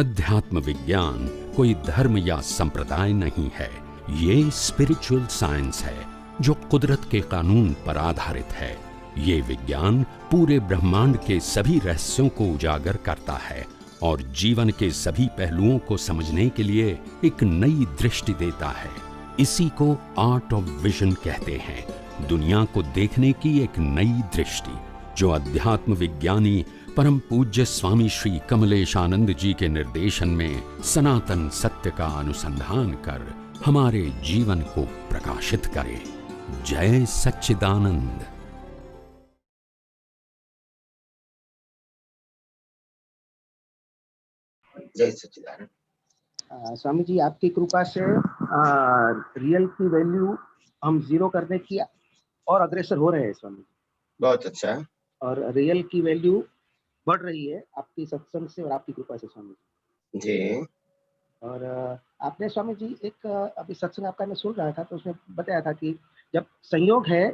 अध्यात्म विज्ञान कोई धर्म या संप्रदाय नहीं है, ये स्पिरिचुअल साइंस है जो कुदरत के कानून पर आधारित है। ये विज्ञान पूरे ब्रह्मांड के सभी रहस्यों को उजागर करता है और जीवन के सभी पहलुओं को समझने के लिए एक नई दृष्टि देता है। इसी को आर्ट ऑफ विजन कहते हैं, दुनिया को देखने की एक नई दृष्टि, जो अध्यात्म विज्ञानी परम पूज्य स्वामी श्री कमलेशानंद जी के निर्देशन में सनातन सत्य का अनुसंधान कर हमारे जीवन को प्रकाशित करे। जय सच्चिदानंद। जय सच्चिदानंद। स्वामी जी, आपकी कृपा से रियल की वैल्यू हम जीरो करने की और अग्रसर हो रहे हैं स्वामी। बहुत अच्छा। और रियल की वैल्यू बढ़ रही है आपकी सत्संग से और आपकी कृपा से स्वामी जी। और आपने स्वामी जी एक अभी सत्संग आपका मैं सुन रहा था तो उसमें बताया था कि जब संयोग है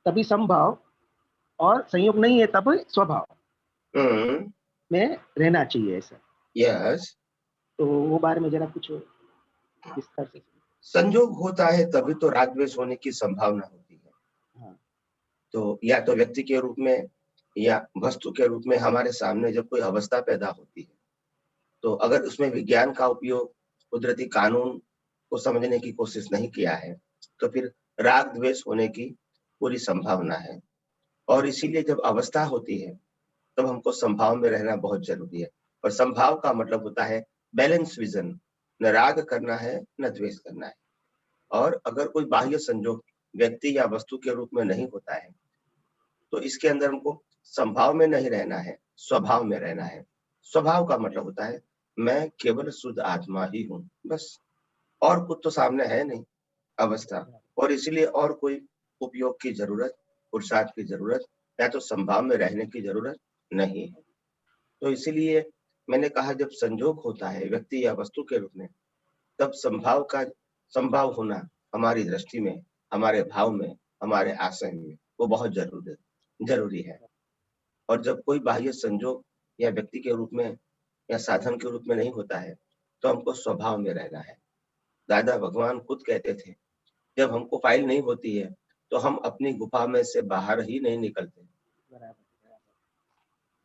तभी संभाव और संयोग नहीं है तब स्वभाव में रहना चाहिए ऐसा। यस। तो वो बारे में जरा कुछ विस्तार से। संयोग होता है तभी तो राग द्वेष होने की संभावना होती है। हाँ। तो या तो व्यक्ति के रूप में या वस्तु के रूप में हमारे सामने जब कोई अवस्था पैदा होती है, तो अगर उसमें विज्ञान का उपयोग, कुदरती कानून को समझने की कोशिश नहीं किया है, तो फिर राग द्वेष होने की पूरी संभावना है। और इसीलिए जब अवस्था होती है तब हमको संभाव में रहना बहुत जरूरी है। और संभाव का मतलब होता है बैलेंस विजन, न राग करना है न द्वेष करना है। और अगर कोई बाह्य संजोग व्यक्ति या वस्तु के रूप में नहीं होता है, तो इसके अंदर हमको संभाव में नहीं रहना है, स्वभाव में रहना है। स्वभाव का मतलब होता है मैं केवल शुद्ध आत्मा ही हूँ, बस, और कुछ तो सामने है नहीं अवस्था। और इसलिए और कोई उपयोग की जरूरत, पुरुषार्थ की जरूरत या तो संभाव में रहने की जरूरत नहीं है। तो इसीलिए मैंने कहा जब संजोग होता है व्यक्ति या वस्तु के रूप में, तब संभाव होना हमारी दृष्टि में, हमारे भाव में, हमारे आशय में वो बहुत जरूरी है। और जब कोई बाह्य संजोग या व्यक्ति के रूप में या साधन के रूप में नहीं होता है, तो हमको स्वभाव में रहना है। दादा भगवान खुद कहते थे, जब हमको फाइल नहीं होती है तो हम अपनी गुफा में से बाहर ही नहीं निकलते,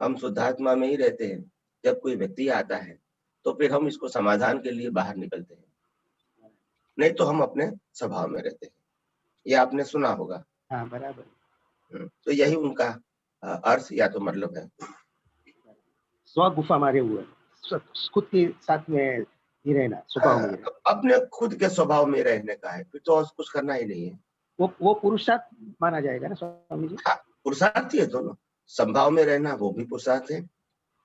हम शुद्धात्मा में ही रहते हैं। जब कोई व्यक्ति आता है तो फिर हम इसको समाधान के लिए बाहर निकलते हैं, नहीं तो हम अपने स्वभाव में रहते हैं। ये आपने सुना होगा। हाँ, बराबर। तो यही उनका अर्थ या तो मतलब है। स्व गुफा मारे हुए, खुद के साथ में ही रहना, स्वभाव में रहना। अपने खुद के स्वभाव में रहने का है, फिर तो और कुछ करना ही नहीं है। वो पुरुषार्थ माना जाएगा ना स्वामी जी? हाँ, पुरुषार्थ ही है दोनों। संभाव में रहना वो भी पुरुषार्थ है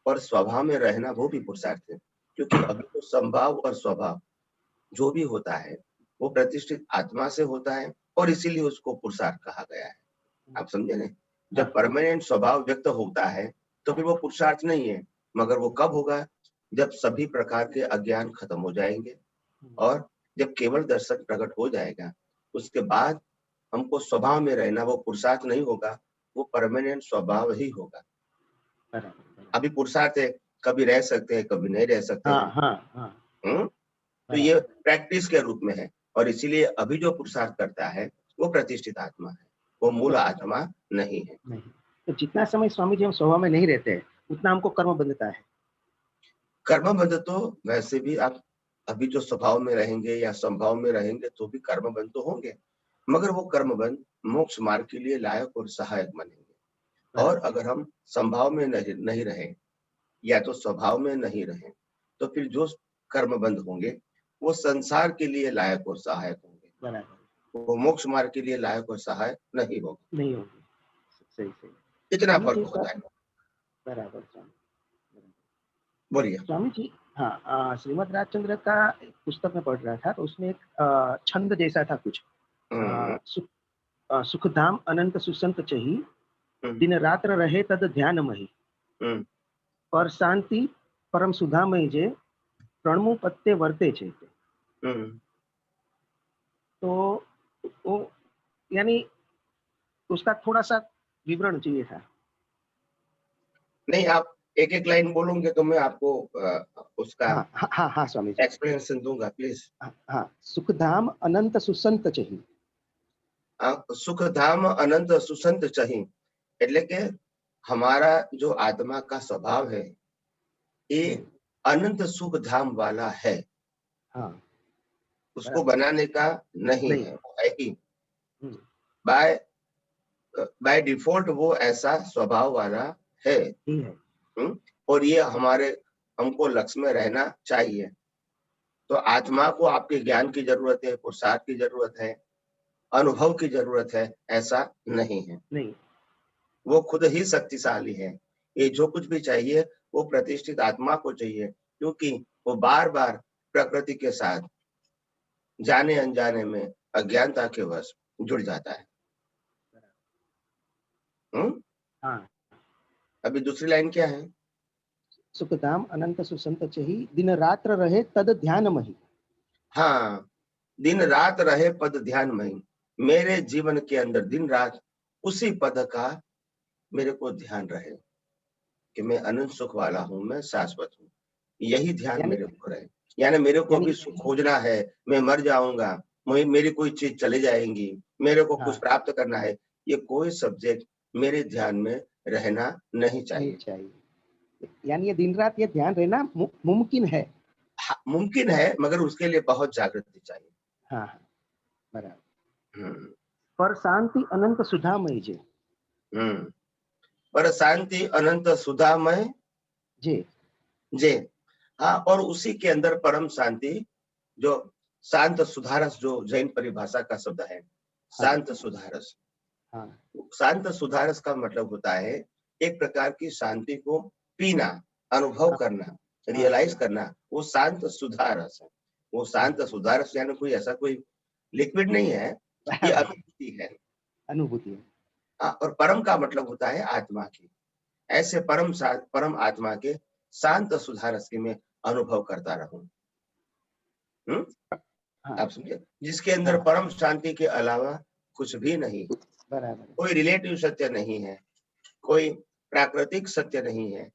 और स्वभाव में रहना वो भी पुरुषार्थ है। क्योंकि अभी तो संभाव और स्वभाव जो भी होता है वो प्रतिष्ठित आत्मा से होता है और इसीलिए उसको पुरुषार्थ कहा गया है। आप समझे ना? जब परमानेंट स्वभाव व्यक्त होता है तो फिर वो पुरुषार्थ नहीं है, मगर वो कब होगा? जब सभी प्रकार के अज्ञान खत्म हो जाएंगे और जब केवल दर्शन प्रकट हो जाएगा, उसके बाद हमको स्वभाव में रहना वो पुरुषार्थ नहीं होगा, वो परमानेंट स्वभाव ही होगा। अभी पुरुषार्थ है, कभी रह सकते हैं कभी नहीं रह सकते हैं। तो ये प्रैक्टिस के रूप में है और इसीलिए अभी जो पुरुषार्थ करता है वो प्रतिष्ठित आत्मा है, वो मूल आत्मा नहीं है। तो जितना समय स्वामी जी हम स्वभाव में नहीं रहते हैं उतना हमको कर्म बंधता है। कर्म बंध तो वैसे भी आप अभी जो स्वभाव में रहेंगे या संभाव में रहेंगे तो भी कर्म बंध तो होंगे, मगर वो कर्म बंध मोक्ष मार्ग के लिए लायक और सहायक बनेंगे। और अगर हम संभाव में नहीं रहे या तो स्वभाव में नहीं रहे, तो फिर जो कर्म बंध होंगे वो संसार के लिए लायक और सहायक होंगे, वो मोक्ष मार्ग के लिए लायक और सहायक नहीं होंगे। सही। इतना फर्क होता है। बराबर। बोलिए स्वामी जी। हाँ, श्रीमद राजचंद्र का एक पुस्तक में पढ़ रहा था तो उसमें एक छंद जैसा था कुछ, सुखधाम अनंत सुसंत चही, दिन रात्र रहे तद ध्यान मही, पर शांति परम सुधामय जे, प्रणमु पत्ते वर्ते छे। तो वो यानी उसका थोड़ा सा विवरण चाहिए था। नहीं, आप एक एक लाइन बोलूंगे तो मैं आपको उसका हाँ हाँ हाँ हाँ स्वामी जी। एक्सप्लेनेशन दूंगा प्लीज। हाँ हाँ, सुखधाम अनंत सुसंत चही। સુખધામ અનંત સુસંત ચહી એટલે કે हमारा जो आत्मा का स्वभाव है ये अनंत सुख धाम वाला है, हाँ उसको बराबर। बनाने का नहीं नहीं। है, वो है ही हम्म, बाय बाय डिफॉल्ट वो ऐसा स्वभाव वाला है। ही है। और ये हमारे हमको लक्ष्य में रहना चाहिए। तो आत्मा को आपके ज्ञान की जरूरत है, पुरुषार्थ की जरूरत है, अनुभव की जरूरत है, ऐसा नहीं है। नहीं। वो खुद ही शक्तिशाली है। ये जो कुछ भी चाहिए वो प्रतिष्ठित आत्मा को चाहिए, क्योंकि वो बार बार प्रकृति के साथ जाने अनजाने में अज्ञानता के वश जुड़ जाता है। हाँ, अभी दूसरी लाइन क्या है? सुखधाम अनंत सुसंत चही, दिन रात्र रहे तद ध्यान मही। हाँ, दिन रात रहे पद ध्यान में, मेरे जीवन के अंदर दिन रात उसी पद का मेरे को ध्यान रहे कि मैं अनंत सुख वाला हूँ, मैं शाश्वत हूँ। यही ध्यान यानी मेरे को रहे। यानी मेरे को यानी भी सुख खोजना है, मैं मर जाऊंगा, मेरी कोई चीज चली जाएंगी, मेरे को कुछ हाँ प्राप्त करना है, ये कोई सब्जेक्ट मेरे ध्यान में रहना नहीं नहीं चाहिए। चाहिए। यानी ये दिन रात ये ध्यान रहना मुमकिन है। हाँ, मुमकिन है, मगर उसके लिए बहुत जागृति चाहिए। हाँ हाँ बराबर। हम्म पर शांति अनंत सुधामय जे। हम्म पर शांति अनंत सुधामय जे। जे। हाँ, और उसी के अंदर परम शांति, जो शांत सुधारस, जो जैन परिभाषा का शब्द है, शांत सुधारस। हाँ शांत सुधारस का मतलब होता है एक प्रकार की शांति को पीना, अनुभव करना, रियलाइज करना, वो शांत सुधारस है। वो शांत सुधारस यानी कोई ऐसा कोई लिक्विड नहीं है, ये अनुभूति है। अनुभूति है। और परम का मतलब होता है आत्मा की। ऐसे परम आत्मा के शांत सुधारस की मैं अनुभव करता रहूं। हाँ आप समझे, जिसके अंदर परम शांति के अलावा कुछ भी नहीं, बराबर। कोई रिलेटिव सत्य नहीं है, कोई प्राकृतिक सत्य नहीं है,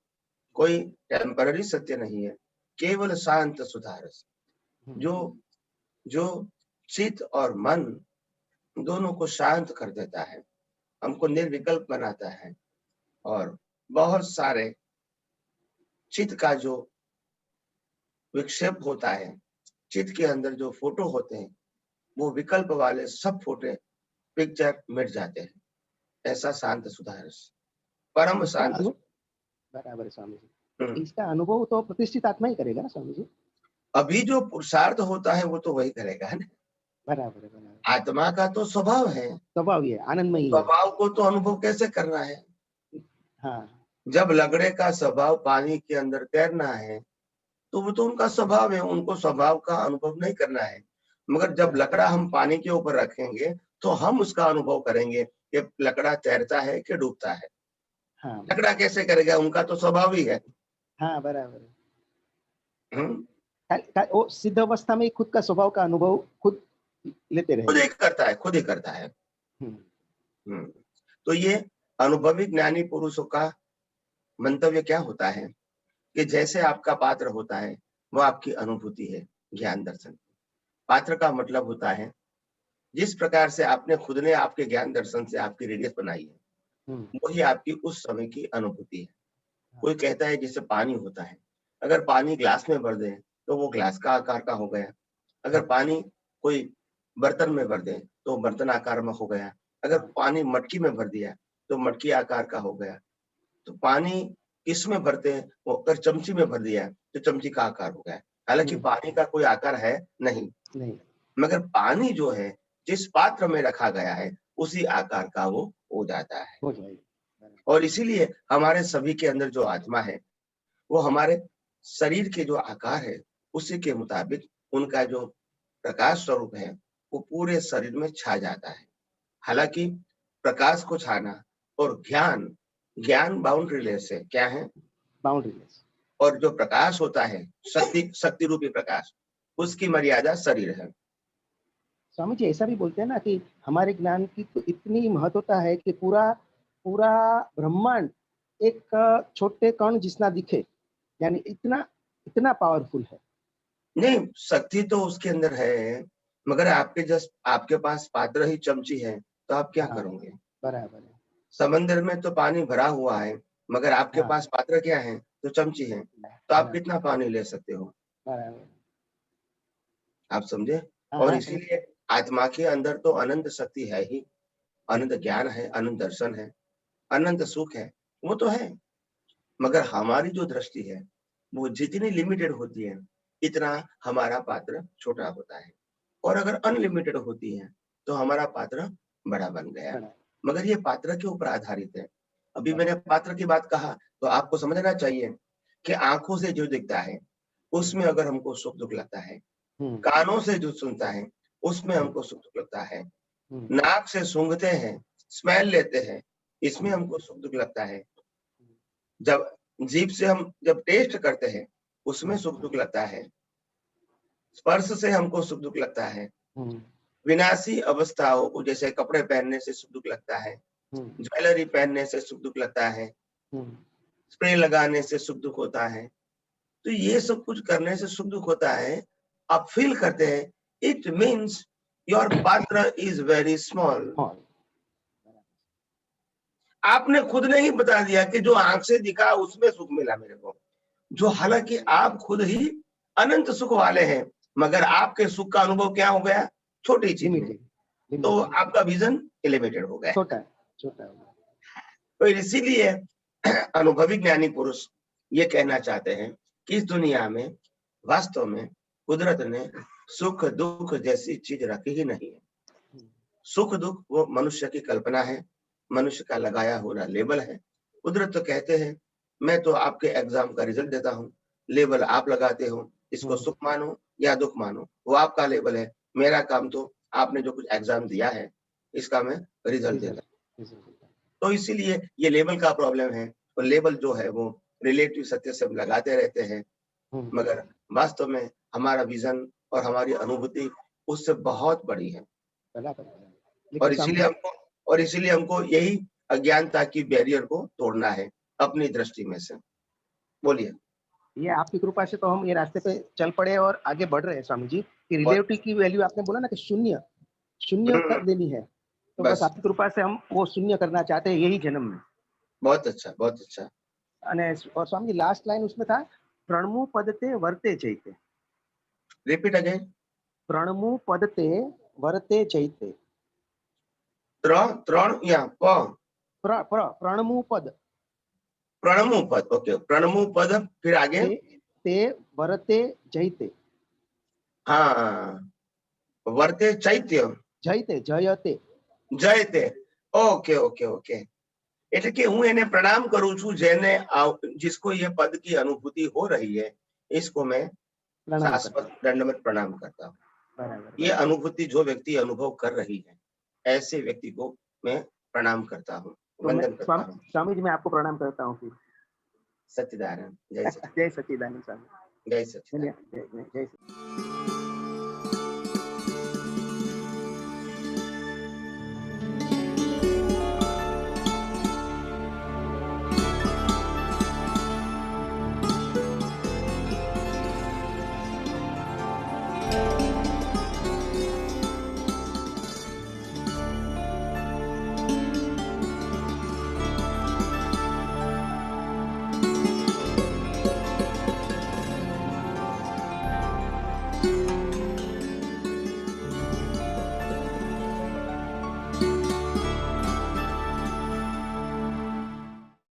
कोई टेम्पररी सत्य नहीं है, केवल शांत सुधारस, जो जो चित्त और मन दोनों को शांत कर देता है, हमको निर्विकल्प बनाता है, और बहुत सारे चित्त का जो विक्षेप होता है, चित्त के अंदर जो फोटो होते हैं, वो विकल्प वाले सब फोटो पिक्चर मिट जाते हैं। ऐसा शांत सुधारस, परम शांत। बराबर है स्वामी जी। इसका अनुभव तो प्रतिष्ठित आत्मा ही करेगा ना स्वामी जी। अभी जो पुरुषार्थ होता है वो तो वही करेगा ना। बराबर है। आत्मा का तो स्वभाव है, स्वभाव ये आनंदमयी है। स्वभाव को तो अनुभव कैसे करना है? हाँ जब लगड़े का स्वभाव पानी के अंदर तैरना है, तो वो तो उनका स्वभाव है, उनको स्वभाव का अनुभव नहीं करना है। मगर जब लकड़ा हम पानी के ऊपर रखेंगे तो हम उसका अनुभव करेंगे कि लकड़ा तैरता है कि डूबता है। हाँ लकड़ा कैसे करेगा? उनका तो स्वभाव ही है। हाँ बराबर है। वो सिद्ध अवस्था में खुद का स्वभाव का अनुभव खुद लेते रहे, खुद ही करता है, खुद ही करता है। तो ये अनुभवी ज्ञानी पुरुषों का मंतव्य क्या होता है कि जैसे आपका पात्र होता है वो आपकी अनुभूति है, ज्ञान दर्शन। पात्र का मतलब होता है जिस प्रकार से आपने खुद ने आपके ज्ञान दर्शन से आपकी रेडियस बनाई है, वही आपकी उस समय की अनुभूति है। कोई कहता है जैसे पानी होता है, अगर पानी ग्लास में भर दे तो वो ग्लास का आकार का हो गया, अगर पानी कोई बर्तन में भर दे तो बर्तन आकार में हो गया, अगर पानी मटकी में भर दिया तो मटकी आकार का हो गया। तो पानी किसमें भरते हैं? वो अगर चमची में भर दिया तो चमची का आकार हो गया। हालांकि पानी का कोई आकार है नहीं, मगर पानी जो है जिस पात्र में रखा गया है उसी आकार का वो हो जाता है। और इसीलिए हमारे सभी के अंदर जो आत्मा है वो हमारे शरीर के जो आकार है उसी के मुताबिक उनका जो प्रकाश स्वरूप है वो पूरे शरीर में छा जाता है। हालांकि प्रकाश को छाना और ज्ञान बाउंड्रीलेस है। क्या है? बाउंड्रीलेस। और जो प्रकाश होता है शक्ति रूपी प्रकाश, उसकी मर्यादा शरीर है। स्वामी जी ऐसा भी बोलते हैं ना कि हमारे ज्ञान की तो इतनी महत्वता है कि पूरा ब्रह्मांड एक छोटे कण जितना दिखे, यानी इतना इतना पावरफुल है। नहीं, शक्ति तो उसके अंदर है, मगर आपके पास पात्र ही चमची है, तो आप क्या हाँ, करोगे? बराबर है। समंदर में तो पानी भरा हुआ है, मगर आपके हाँ, पास पात्र क्या है? तो चमची है। तो आप बराबर, कितना पानी ले सकते हो? बराबर। आप समझे? हाँ, और हाँ, समझ इसीलिए आत्मा के अंदर तो अनंत शक्ति है ही, अनंत ज्ञान है, अनंत दर्शन है, अनंत सुख है, वो तो है। मगर हमारी जो दृष्टि है, वो जितनी लिमिटेड होती है, इतना हमारा पात्र छोटा होता है। और अगर अनलिमिटेड होती है, तो हमारा पात्र बड़ा बन गया। बड़ा, मगर ये पात्र के ऊपर आधारित है। अभी बड़ा। मैंने पात्र की बात कहा, तो आपको समझना चाहिए कि आँखों से जो दिखता है, उसमें अगर हमको सुख-दुःख लगता है, हुँ, कानों से जो सुनता है, उसमें हुँ, हमको सुख-दुःख लगता है, हुँ, नाक से सूँघते हैं, स्मेल लेते हैं, इसमें हुँ, हमको सुख-दुःख लगता है। जब जीभ से हम जब टेस्ट करते हैं, उसमें हुँ, सुख-दुःख लगता है। स्पर्श से हमको सुख-दुःख लगता है। हुँ, विनाशी अवस्थाओं को जैसे कपड़े पहनने से सुख-दुःख लगता है, हुँ, ज्वेलरी पहनने से सुख-दुःख लगता है, हुँ, स्प्रे लगाने से सुख-दुःख होता है। तो ये सब कुछ करने से सुख-दुःख होता है। आप फ़ील करते हैं, इट मीन्स योर पात्र इज़ वेरी स्मॉल। हाँ, आपने खुद ने ही बता दिया कि जो आँख से दिखा उसमें सुख मिला मेरे को। जो हालाँकि आप खुद ही अनंत सुख वाले हैं, मगर आपके सुख का अनुभव क्या हो गया? छोटी चीज़ में। लिमिटेड, तो लिमिटेड, आपका विज़न लिमिटेड हो गया। छोटा है, छोटा हो गया। तो इसीलिए अनुभवी ज्ञानी पुरुष ये कहना चाहते हैं कि इस दुनिया में वास्तव में कुदरत ने सुख-दुःख जैसी चीज़ रखी ही नहीं है। हुँ, सुख-दुःख वो मनुष्य की कल्पना है, मनुष्य का लगाया हुआ लेबल है। कुदरत तो कहते हैं, मैं तो आपके एग्ज़ाम का रिज़ल्ट देता हूँ, लेबल आप लगाते हो, इसको हुँ, सुख मानो या दुःख मानो, वो आपका लेबल है। मेरा काम तो आपने जो कुछ एग्ज़ाम दिया है, इसका मैं रिज़ल्ट देता रिज़ल्ट, हूँ। रिज़ल्ट। तो इसीलिए ये लेबल का प्रॉब्लम है और लेबल जो है वो रिलेटिव सत्य सब लगाते रहते हैं, हुँ, मगर वास्तव में हमारा विज़न और हमारी अनुभूति उससे बहुत बड़ी है। बराबर, और लेकिन स्वामी इसीलिए जी, हमको और इसीलिए हमको यही अज्ञानता की बैरियर को तोड़ना है अपनी दृष्टि में से। बोलिए। ये आपकी कृपा से तो हम ये रास्ते पे चल पड़े और आगे बढ़ रहे हैं स्वामी जी, कि बहुत रिलेटिव की वैल्यू आपने बोला ना कि शून्य, शून्य हुँ, कर देनी है। तो बस बस आपकी कृपा से हम वो शून्य करना चाहते हैं यही जन्म में। बहुत अच्छा, बहुत अच्छा। અને और स्वामी जी लास्ट लाइन उसमें था, प्रणमु पदते वर्ते चैते, रिपीट अगेन। प्रणमु पदते वर्ते चैते, त्रण या प प्रणमु पद प्रणमु पद, ओके, प्रणमु पद फिर आगे? ते ते वर्ते जैते, हाँ, वर्ते चैत्य, जयते जयते, जयते। Okay, okay, okay. એટલે કે હું એને પ્રણામ કરું છું જેને जिसको ये पद की अनुभूति हो रही है, इसको मैं प्रणाम करता शाश्वत हूँ। दंडवत प्रणाम करता हूँ। बराबर, ये बराबर। अनुभूति जो व्यक्ति अनुभव कर रही है, ऐसे व्यक्ति को मैं प्रणाम करता हूँ, तो मैं वंदन करता हूँ। स्वामी जी मैं आपको प्रणाम करता हूँ फिर। सच्चिदानंद, जय सच्चिदानंद, जय सच्चिदानंद स्वामी। जय सच्चिदानंद। धन्यवाद, जय जय जय सच्चिदानंद।